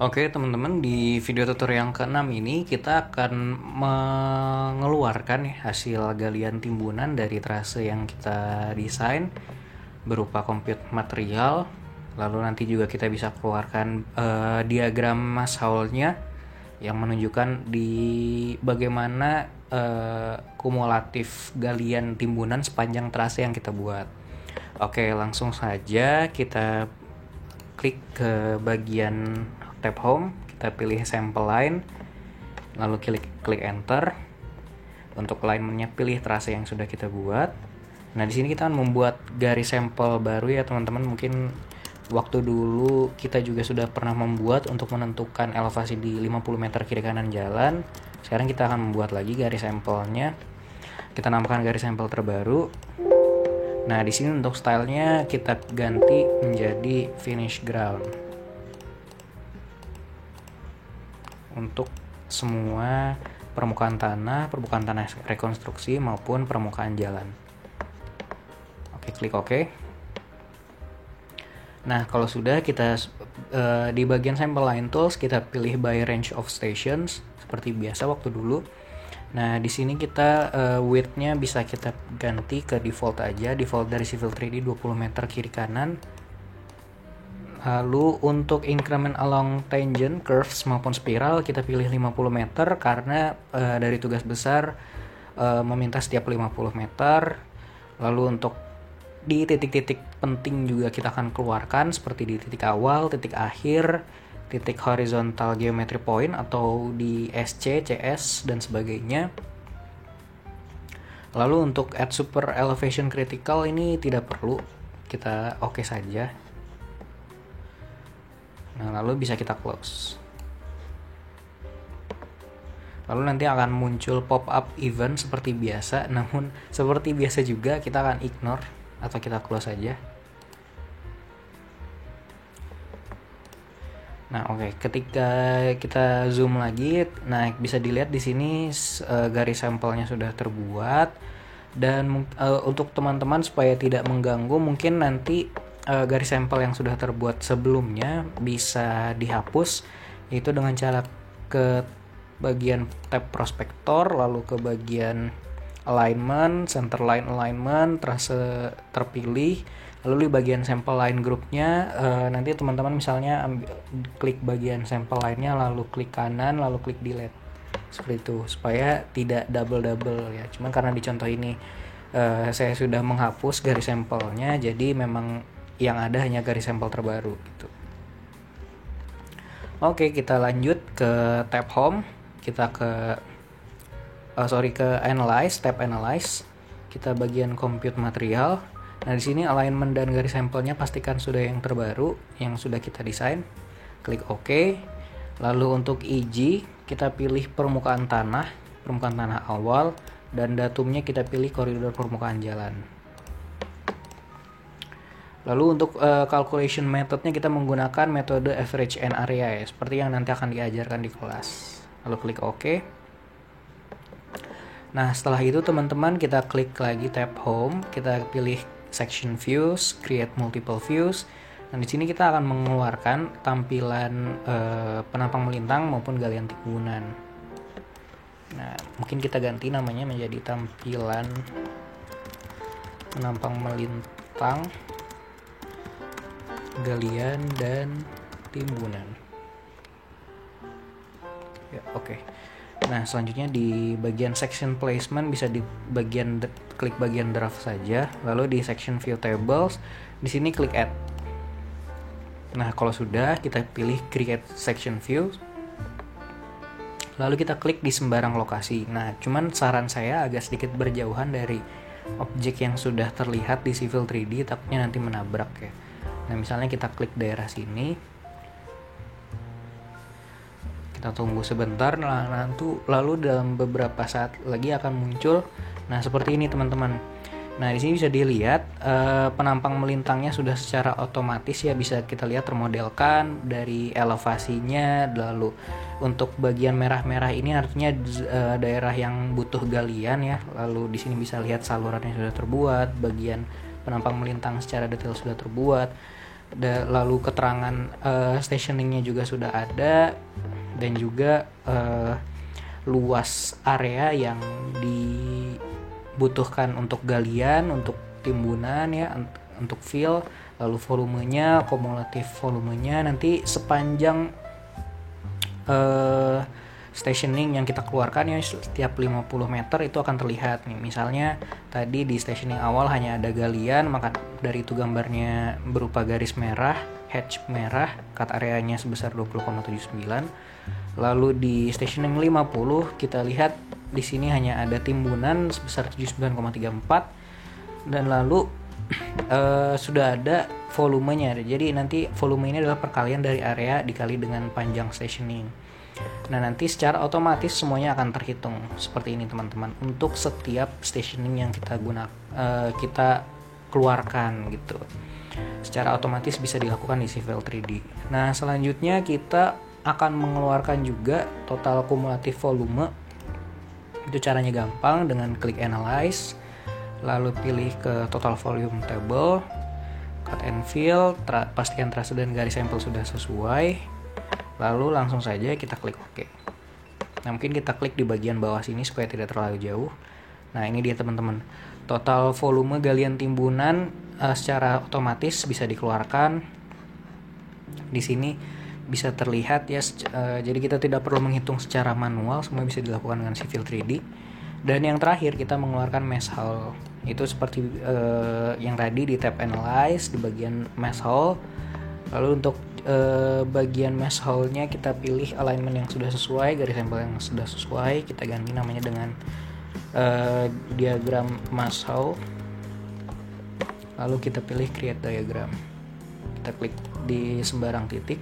Oke teman-teman, di video tutorial yang ke-6 ini kita akan mengeluarkan ya, hasil galian timbunan dari trase yang kita desain berupa compute material. Lalu nanti juga kita bisa keluarkan diagram mass hole-nya yang menunjukkan di bagaimana kumulatif galian timbunan sepanjang trase yang kita buat. Oke, langsung saja kita klik ke bagian tab home, kita pilih sample line, lalu klik enter. Untuk alignmentnya pilih trase yang sudah kita buat. Nah, di sini kita akan membuat garis sampel baru ya teman-teman. Mungkin waktu dulu kita juga sudah pernah membuat untuk menentukan elevasi di 50 meter kiri kanan jalan. Sekarang kita akan membuat lagi garis sampelnya. Kita namakan garis sampel terbaru. Nah, di sini untuk stylenya kita ganti menjadi finish ground. Untuk semua permukaan tanah rekonstruksi maupun permukaan jalan. Oke, klik OK. Nah, kalau sudah kita di bagian sample line tools kita pilih by range of stations seperti biasa waktu dulu. Nah, di sini kita width-nya bisa kita ganti ke default aja, default dari Civil 3D 20 meter kiri kanan. Lalu untuk increment along tangent, curves maupun spiral kita pilih 50 meter karena dari tugas besar meminta setiap 50 meter. Lalu untuk di titik-titik penting juga kita akan keluarkan seperti di titik awal, titik akhir, titik horizontal geometry point atau di SC, CS dan sebagainya. Lalu untuk add super elevation critical ini tidak perlu, kita oke saja. Nah, lalu bisa kita close. Lalu nanti akan muncul pop-up event seperti biasa, namun seperti biasa juga kita akan ignore atau kita close saja. Nah, oke. Ketika kita zoom lagi, nah bisa dilihat di sini garis sampelnya sudah terbuat. Dan untuk teman-teman supaya tidak mengganggu, mungkin nanti garis sampel yang sudah terbuat sebelumnya bisa dihapus, yaitu dengan cara ke bagian tab prospektor, lalu ke bagian alignment, center line alignment, trase terpilih, lalu di bagian sampel line groupnya nanti teman-teman misalnya klik bagian sampel line-nya, lalu klik kanan, lalu klik delete seperti itu supaya tidak double ya. Cuman karena di contoh ini saya sudah menghapus garis sampelnya, jadi memang yang ada hanya garis sampel terbaru gitu. Oke, kita lanjut ke tab home, kita ke analyze, tab analyze. Kita bagian compute material. Nah, di sini alignment dan garis sampelnya pastikan sudah yang terbaru yang sudah kita desain. Klik OK. Lalu untuk EG kita pilih permukaan tanah awal, dan datumnya kita pilih koridor permukaan jalan. Lalu untuk calculation methodnya kita menggunakan metode average and area ya, seperti yang nanti akan diajarkan di kelas. Lalu klik OK. Nah, setelah itu teman-teman kita klik lagi tab home, kita pilih section views, create multiple views. Nah, di sini kita akan mengeluarkan tampilan penampang melintang maupun galian timbunan. Nah, mungkin kita ganti namanya menjadi tampilan penampang melintang, galian dan timbunan. Ya, oke. Nah, selanjutnya di bagian section placement bisa di bagian klik bagian draft saja, lalu di section view tables di sini klik add. Nah, kalau sudah kita pilih create section view, lalu kita klik di sembarang lokasi. Nah, cuman saran saya agak sedikit berjauhan dari objek yang sudah terlihat di Civil 3D, takutnya nanti menabrak ya. Nah, misalnya kita klik daerah sini, kita tunggu sebentar, lalu dalam beberapa saat lagi akan muncul. Nah, seperti ini teman-teman. Nah, di sini bisa dilihat penampang melintangnya sudah secara otomatis ya, bisa kita lihat termodelkan dari elevasinya. Lalu untuk bagian merah-merah ini artinya daerah yang butuh galian ya. Lalu di sini bisa lihat salurannya sudah terbuat, bagian penampang melintang secara detail sudah terbuat. Lalu keterangan stationingnya juga sudah ada, dan juga luas area yang dibutuhkan untuk galian, untuk timbunan ya, untuk fill, lalu volumenya, kumulatif volumenya nanti sepanjang stationing yang kita keluarkan ya, setiap 50 meter itu akan terlihat nih. Misalnya tadi di stationing awal hanya ada galian, maka dari itu gambarnya berupa garis merah, hatch merah, cut areanya sebesar 20,79. Lalu di stationing 50 kita lihat di sini hanya ada timbunan sebesar 79,34, dan lalu sudah ada volumenya. Jadi nanti volume ini adalah perkalian dari area dikali dengan panjang stationing. Nah, nanti secara otomatis semuanya akan terhitung seperti ini teman-teman, untuk setiap stationing yang kita keluarkan gitu. Secara otomatis bisa dilakukan di Civil 3D. Nah, selanjutnya kita akan mengeluarkan juga total kumulatif volume. Itu caranya gampang, dengan klik analyze, lalu pilih ke total volume table, cut and fill, pastikan trase dan garis sampel sudah sesuai. Lalu langsung saja kita klik OK. Nah, mungkin kita klik di bagian bawah sini supaya tidak terlalu jauh. Nah, ini dia teman-teman. Total volume galian timbunan secara otomatis bisa dikeluarkan. Di sini bisa terlihat ya, jadi kita tidak perlu menghitung secara manual, semua bisa dilakukan dengan Civil 3D. Dan yang terakhir kita mengeluarkan mesh hole. Itu seperti yang tadi di tab analyze di bagian mesh hole. Lalu untuk bagian mesh hole-nya kita pilih alignment yang sudah sesuai, garis sampel yang sudah sesuai, kita ganti namanya dengan diagram mesh hole. Lalu kita pilih create diagram. Kita klik di sembarang titik.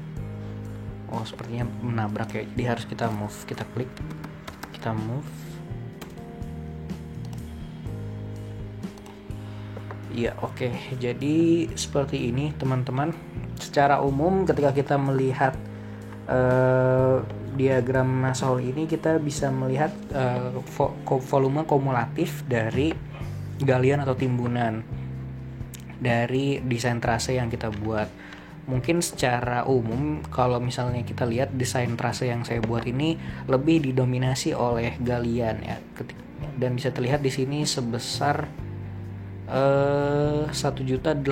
Oh, sepertinya menabrak ya. Jadi harus kita move. Kita klik, kita move. Ya, oke. Jadi seperti ini teman-teman. Secara umum ketika kita melihat diagram mesh hole ini, kita bisa melihat volume kumulatif dari galian atau timbunan dari desain trase yang kita buat. Mungkin secara umum kalau misalnya kita lihat desain trase yang saya buat ini lebih didominasi oleh galian ya, dan bisa terlihat di sini sebesar 1.860.000.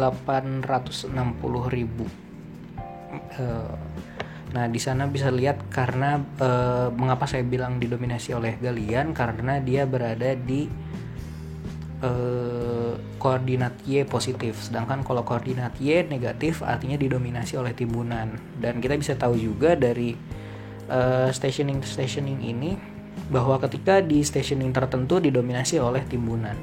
Nah, di sana bisa lihat karena mengapa saya bilang didominasi oleh galian, karena dia berada di koordinat Y positif, sedangkan kalau koordinat Y negatif artinya didominasi oleh timbunan. Dan kita bisa tahu juga dari stationing ini bahwa ketika di stationing tertentu didominasi oleh timbunan.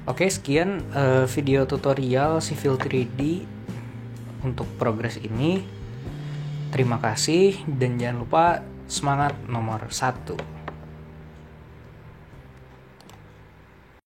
Oke, sekian video tutorial Civil 3D untuk progres ini. Terima kasih, dan jangan lupa semangat nomor 1.